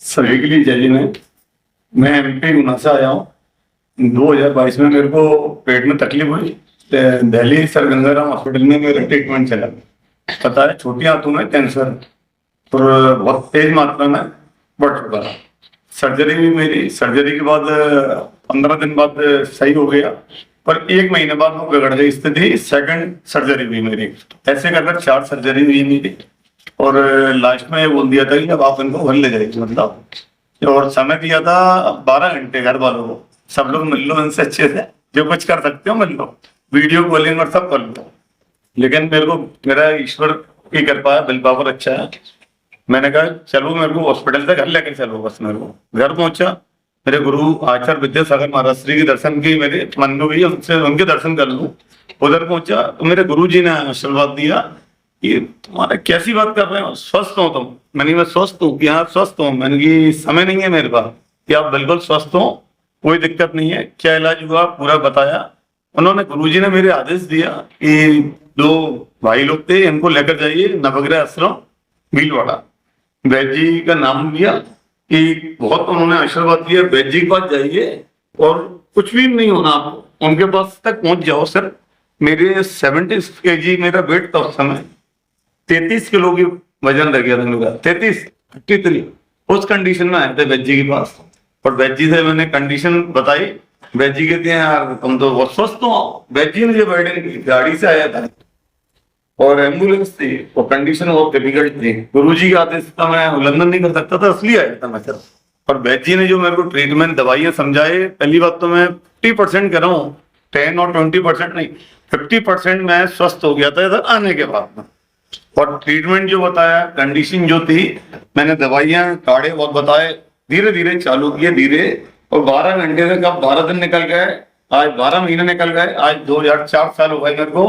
सभी के लिए जय हिंद। मैं एमपी गुना से आया हूँ। 2022 में मेरे को पेट में तकलीफ हुई तो दिल्ली सर गंगाराम हॉस्पिटल में मेरा ट्रीटमेंट चला। पता है, छोटी आंतों में कैंसर और बहुत तेज मात्रा में बढ़ चुका था। सर्जरी भी मेरी, सर्जरी के बाद 15 दिन बाद सही हो गया, पर 1 महीने बाद वो बिगड़ गई स्थिति। सेकंड सर्जरी हुई मेरी, ऐसे कर 4 सर्जरी हुई मेरी। और लास्ट में बोल दिया था कि अब आप इनको घर ले जाइए, मतलब, और समय दिया था 12 घंटे घर वालों को। सब लोग मिल लो इनसे अच्छे से, जो कुछ कर सकते हो मिल लो, वीडियो कॉलिंग और सब कर लो। लेकिन मेरे को मेरा ईश्वर की कृपा है, बिल पावर अच्छा है। मैंने कहा चलो मेरे को हॉस्पिटल से घर लेकर चलो। बस मेरे को घर पहुंचा, मेरे गुरु आचार्य विद्यासागर महाराज श्री के दर्शन की मेरे मन में हुई, उनसे उनके दर्शन कर लूं। उधर पहुंचा तो मेरे गुरु जी ने आशीर्वाद दिया कि तुम्हारा कैसी बात कर रहे हो, स्वस्थ हो तुम। मैंने मैं स्वस्थ हूँ कि हाँ स्वस्थ हूँ। मैंने कि समय नहीं है मेरे पास कि आप बिल्कुल स्वस्थ हो, कोई दिक्कत नहीं है। क्या इलाज हुआ पूरा बताया उन्होंने। गुरुजी ने मेरे आदेश दिया कि 2 भाई लोग थे, इनको लेकर जाइए नवग्रह आश्रम भीलवाड़ा। वैद्य जी का नाम लिया कि बहुत उन्होंने आशीर्वाद दिया, वैद्य जी के पास जाइए और कुछ भी नहीं होना आपको, उनके पास तक पहुंच जाओ। सर मेरे 70 kg मेरा वेट था उस समय, 33 किलो की वजन रह गया था मेरा, 33 उस कंडीशन में आए थे वैद्य जी के पास। और वैद्य जी से मैंने कंडीशन बताई। वैद्य जी कहते हैं यार तुम तो बहुत स्वस्थ हो। वैद्य जी ने जो गाड़ी से आया था और एम्बुलेंस थी, वो कंडीशन बहुत डिफिकल्ट थी। गुरुजी के आदेश का मैं उल्लंघन नहीं कर सकता था, इसलिए आया था मैं सर। और वैद्य जी ने जो मेरे को ट्रीटमेंट दवाइयां समझाए, पहली बात तो मैं 50% कर रहा हूँ, 10 और 20% नहीं, 50% मैं स्वस्थ हो गया था इधर आने के बाद में। और ट्रीटमेंट जो बताया, कंडीशन जो थी, मैंने दवाइयां काढ़े बहुत बताए, धीरे धीरे चालू किए धीरे। और 12 घंटे से कब 12 दिन निकल गए, आज 12 महीने निकल गए, आज 2004 साल हो गए मेरे को।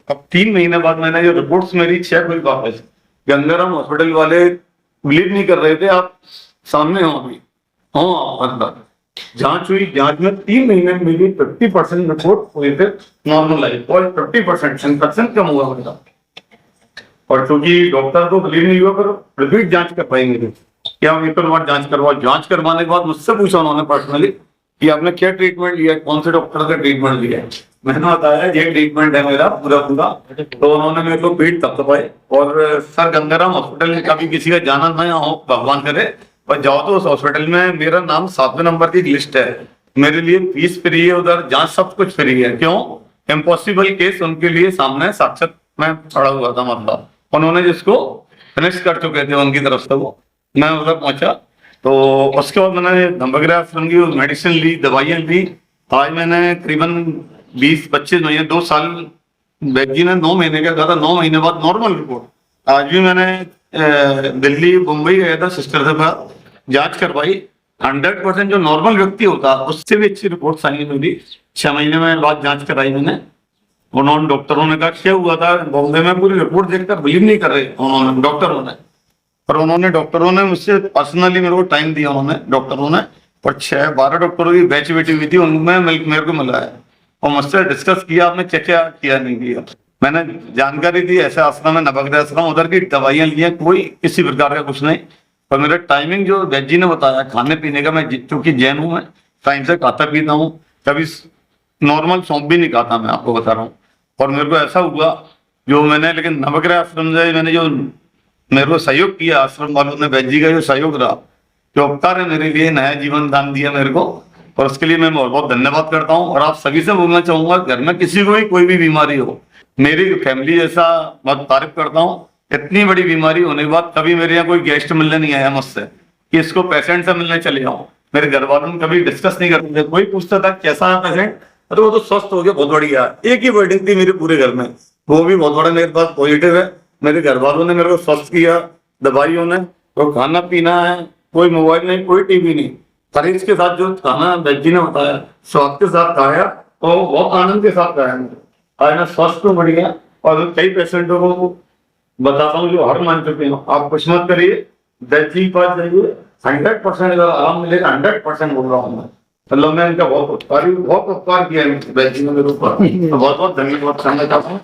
अब 3 महीने बाद मैंने जो रिपोर्ट्स मेरी चेक हुई वापस, गंगाराम हॉस्पिटल वाले बिलीव नहीं कर रहे थे, आप सामने हो अभी। हाँ, जांच हुई, जांच में 3 महीने में मेरी 50% रिपोर्ट हुए थे नॉर्मल, और 50% इन्फेक्शन कम हुआ मेरा। और क्योंकि डॉक्टर को बिलीव नहीं हुआ, पर रिपीट जांच कर पाएंगे क्या, हम एक बार जांच करवा। जांच करवाने के बाद मुझसे पूछा उन्होंने पर्सनली कि आपने क्या ट्रीटमेंट लिया, कौन से डॉक्टर का ट्रीटमेंट लिया। मैंने बताया ये ट्रीटमेंट है मेरा पूरा। तो उन्होंने मेरे को पीठ थपथपाई। और सर गंगाराम हॉस्पिटल में कभी किसी का जाना ना हो, भगवान करे, पर जाओ तो उस हॉस्पिटल में मेरा नाम 7वें नंबर की लिस्ट है। मेरे लिए फीस फ्री है, उधर जांच सब कुछ फ्री है। क्यों? इम्पॉसिबल केस उनके लिए सामने साक्षात मैं खड़ा हुआ था, मतलब उन्होंने जिसको फिनिश कर चुके थे उनकी तरफ से, वो मैं उधर पहुंचा। तो उसके बाद मैंने नवग्रह आश्रम की मेडिसिन ली, दवाइयां ली। आज मैंने करीबन 20-25 महीने, 2 साल, वैद्य जी ने 9 महीने का कहा था, 9 महीने बाद नॉर्मल रिपोर्ट। आज भी मैंने दिल्ली मुंबई गया था सिस्टर से पास, जांच करवाई। 100% जो नॉर्मल व्यक्ति होता उससे भी अच्छी रिपोर्ट आई मेरी। 6 महीने में बाद जांच कराई मैंने। उन्होंने, डॉक्टरों ने कहा क्या हुआ था बॉम्बे में, पूरी रिपोर्ट देखकर बिलीव नहीं कर रहे उन्होंने, डॉक्टरों ने। पर उन्होंने, डॉक्टरों ने मुझसे पर्सनली मेरे को टाइम दिया उन्होंने, डॉक्टरों ने। और 6-12 डॉक्टरों की बैच बैठी हुई थी, उनमें मेरे को मिला है और मुझसे डिस्कस किया आपने क्या क्या किया नहीं किया। मैंने जानकारी दी, ऐसे आश्रम है नवग्रह आश्रम, उधर की दवाइयां ली, कोई किसी प्रकार का कुछ नहीं। पर मेरा टाइमिंग जो वैद्य जी ने बताया खाने पीने का, मैं चूंकि जैन हूँ, मैं टाइम से खाता पीता हूँ, कभी नॉर्मल सौंप भी नहीं खाता, मैं आपको बता रहा हूँ। और मेरे को ऐसा हुआ जो मैंने, लेकिन नवग्रह आश्रम से मैंने जो मेरे को सहयोग किया, आश्रम वालों ने, वैद्य जी का जो सहयोग रहा, जो उपकार है मेरे लिए, नया जीवन दान दिया मेरे को, और उसके लिए मैं बहुत बहुत धन्यवाद करता हूँ। और आप सभी से बोलना चाहूंगा, घर में किसी को भी कोई भी बीमारी हो, मेरी फैमिली जैसा बहुत तारीफ करता हूँ। इतनी बड़ी बीमारी होने के बाद कभी मेरे यहाँ कोई गेस्ट मिलने नहीं आया मुझसे कि इसको पेशेंट से मिलने चले जाओ। मेरे घर वालों ने कभी डिस्कस नहीं करते थे, कोई पूछता था कैसा है पेशेंट, तो वो तो स्वस्थ हो गया, बहुत बढ़िया। एक ही वर्डिंग थी मेरे पूरे घर में, वो भी बहुत बड़ा मेरे पास पॉजिटिव है। मेरे घर वालों ने मेरे को स्वस्थ किया, दवाइयों ने, तो खाना पीना है, कोई मोबाइल नहीं, कोई टीवी नहीं, परहेज के साथ जो खाना वैद्य जी ने बताया, स्वाद के साथ खाया और बहुत आनंद के साथ खाया। आज मैं स्वस्थ हूँ बढ़िया। और कई पेशेंटों को बताता हूँ जो हार मान चुके हैं, आप कुछ मत करिए, वैद्य जी के पास जाइए, 100% अगर आराम मिलेगा, 100% बोल रहा हूँ मैं। मतलब मैं इनका बहुत उपकार किया है वैद्य जी ने मेरे ऊपर, बहुत बहुत धन्यवाद करना चाहता हूँ।